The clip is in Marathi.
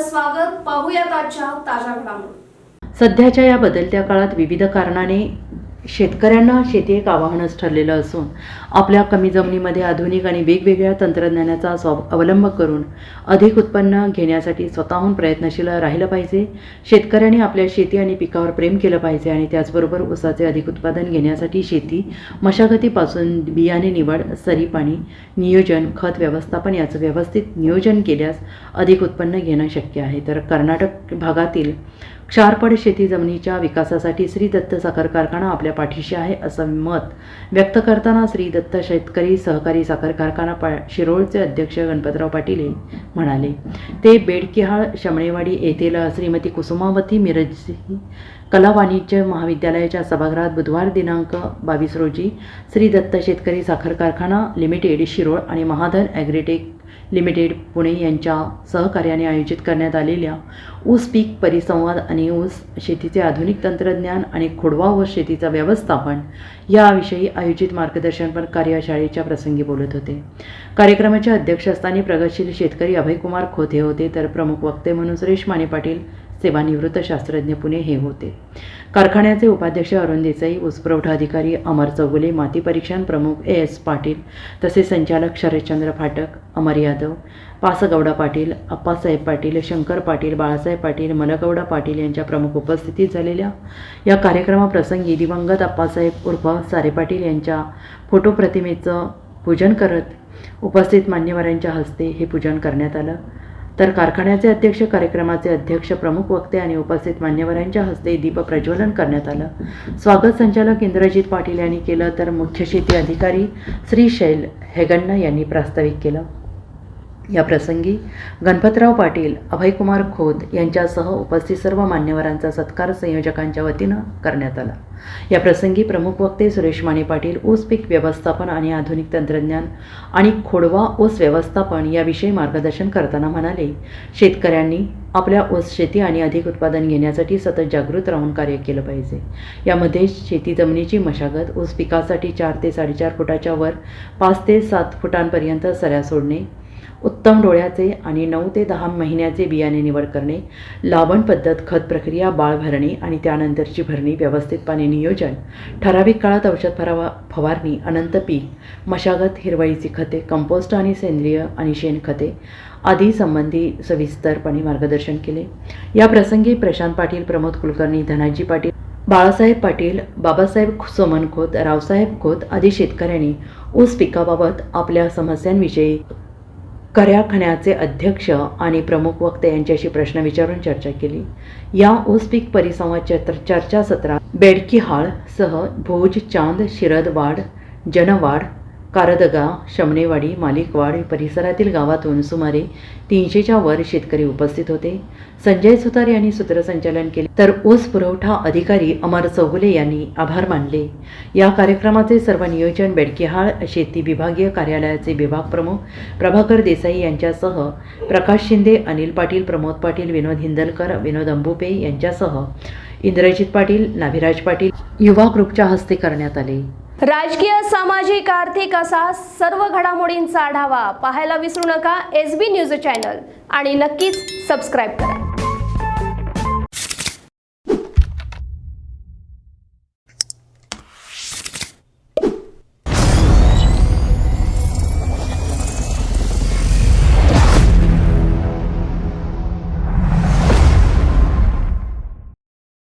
स्वागत. पाहूयात आजच्या ताज्या घडामोडी. सध्याच्या या बदलत्या काळात विविध कारणाने शेतकऱ्यांना शेती एक आव्हानच ठरलेलं असून आपल्या कमी जमिनीमध्ये आधुनिक आणि वेगवेगळ्या तंत्रज्ञानाचा अवलंब करून अधिक उत्पन्न घेण्यासाठी स्वतःहून प्रयत्नशील राहिलं पाहिजे. शेतकऱ्यांनी आपल्या शेती आणि पिकावर प्रेम केलं पाहिजे आणि त्याचबरोबर ऊसाचे अधिक उत्पादन घेण्यासाठी शेती मशागतीपासून बियाणे निवड, सरी पाणी नियोजन, खत व्यवस्थापन याचं व्यवस्थित नियोजन केल्यास अधिक उत्पन्न घेणं शक्य आहे. तर कर्नाटक भागातील क्षारपड शेती जमिनीच्या विकासासाठी श्री दत्त साखर कारखाना आपल्या पाठीशी आहे असं मत व्यक्त करताना श्री दत्त शेतकरी सहकारी साखर कारखाना शिरोळचे अध्यक्ष गणपतराव पाटील म्हणाले. ते बेडकिहाळ शमणेवाडी येथील श्रीमती कुसुमावती मिरजी कला वाणिज्य महाविद्यालयाच्या सभागृहात बुधवार दिनांक 22 रोजी श्री दत्त शेतकरी साखर कारखाना लिमिटेड शिरोळ आणि महाधन ॲग्रीटेक लिमिटेड पुणे यांच्या सहकार्याने आयोजित करण्यात आलेल्या ऊस पीक परिसंवाद आणि ऊस शेतीचे आधुनिक तंत्रज्ञान आणि खोडवा ऊस शेतीचा व्यवस्थापन याविषयी आयोजित मार्गदर्शनपर कार्यशाळेच्या प्रसंगी बोलत होते. कार्यक्रमाच्या अध्यक्षस्थानी प्रगतशील शेतकरी अभयकुमार खोत हे होते, तर प्रमुख वक्ते म्हणून सुरेश माने पाटील सेवानिवृत्त शास्त्रज्ञ पुणे हे होते. कारखान्याचे उपाध्यक्ष अरुण देसाई, ऊसपुरवठा अधिकारी अमर चौगुले, माती परीक्षण प्रमुख AS पाटील तसेच संचालक शरदचंद्र फाटक, अमर यादव, पासगौडा पाटील, अप्पासाहेब पाटील, शंकर पाटील, बाळासाहेब पाटील, मलगौडा पाटील यांच्या प्रमुख उपस्थितीत झालेल्या या कार्यक्रमाप्रसंगी दिवंगत अप्पासाहेब उर्फ सारे पाटील यांच्या फोटो प्रतिमेचं पूजन करत उपस्थित मान्यवरांच्या हस्ते हे पूजन करण्यात आलं. तर कारखान्याचे अध्यक्ष, कार्यक्रमाचे अध्यक्ष, प्रमुख वक्ते आणि उपस्थित मान्यवरांच्या हस्ते दीप प्रज्वलन करण्यात आलं. स्वागत संचालक इंद्रजित पाटील यांनी केलं, तर मुख्य शेती अधिकारी श्री शैल हेगण्ण यांनी प्रास्ताविक केलं. या प्रसंगी गणपतराव पाटील, अभयकुमार खोत यांच्यासह उपस्थित सर्व मान्यवरांचा सत्कार संयोजकांच्या वतीनं करण्यात आला. या प्रसंगी प्रमुख वक्ते सुरेश माने पाटील ऊस पीक व्यवस्थापन आणि आधुनिक तंत्रज्ञान आणि खोडवा ऊस व्यवस्थापन याविषयी मार्गदर्शन करताना म्हणाले, शेतकऱ्यांनी आपल्या ऊस शेती आणि अधिक उत्पादन घेण्यासाठी सतत जागृत राहून कार्य केलं पाहिजे. यामध्ये शेती जमिनीची मशागत, ऊस पिकासाठी 4 ते 4.5 फुटाच्या वर 5 ते 7 फुटांपर्यंत सऱ्या सोडणे, उत्तम डोळ्याचे आणि 9 ते 10 महिन्याचे बियाणे निवड करणे, लावण पद्धत, खत प्रक्रिया, बाळ भरणी आणि त्यानंतरची भरणी, व्यवस्थित पाणी नियोजन, ठराविक काळात औषध फवारणी, अनंत पीक, मशागत, हिरवळीची खते, कंपोस्ट आणि सेंद्रिय आणि शेणखते आदी संबंधी सविस्तरपणे मार्गदर्शन केले. या प्रसंगी प्रशांत पाटील, प्रमोद कुलकर्णी, धनाजी पाटील, बाळासाहेब पाटील, बाबासाहेब सोमन खोत, रावसाहेब खोत आदी शेतकऱ्यांनी ऊस पिकाबाबत आपल्या समस्यांविषयी कारखान्याचे अध्यक्ष आणि प्रमुख वक्ते यांच्याशी प्रश्न विचारून चर्चा केली. या ऊस पीक परिसंवाद चर्चासत्रात बेडकिहाळ सह भोज, चांद, शिरदवाड, जनवाड, कारदगा, शमणेवाडी, मालिकवाड परिसरातील गावातून सुमारे 300च्या वर शेतकरी उपस्थित होते. संजय सुतार यांनी सूत्रसंचालन केले, तर ऊस पुरवठा अधिकारी अमर चौगुले यांनी आभार मानले. या कार्यक्रमाचे सर्व नियोजन बेडकिहाळ शेती विभागीय कार्यालयाचे विभाग प्रमुख प्रभाकर देसाई यांच्यासह प्रकाश शिंदे, अनिल पाटील, प्रमोद पाटील, विनोद हिंदलकर, विनोद अंबुपे यांच्यासह इंद्रजित पाटील, नाभिराज पाटील युवा ग्रुपच्या हस्ते करण्यात आले. राजकीय, सामाजिक, आर्थिक असा सर्व घडामोडींचा आढावा पाहायला विसरू नका SB न्यूज चॅनल आणि नक्कीच सबस्क्राईब करा.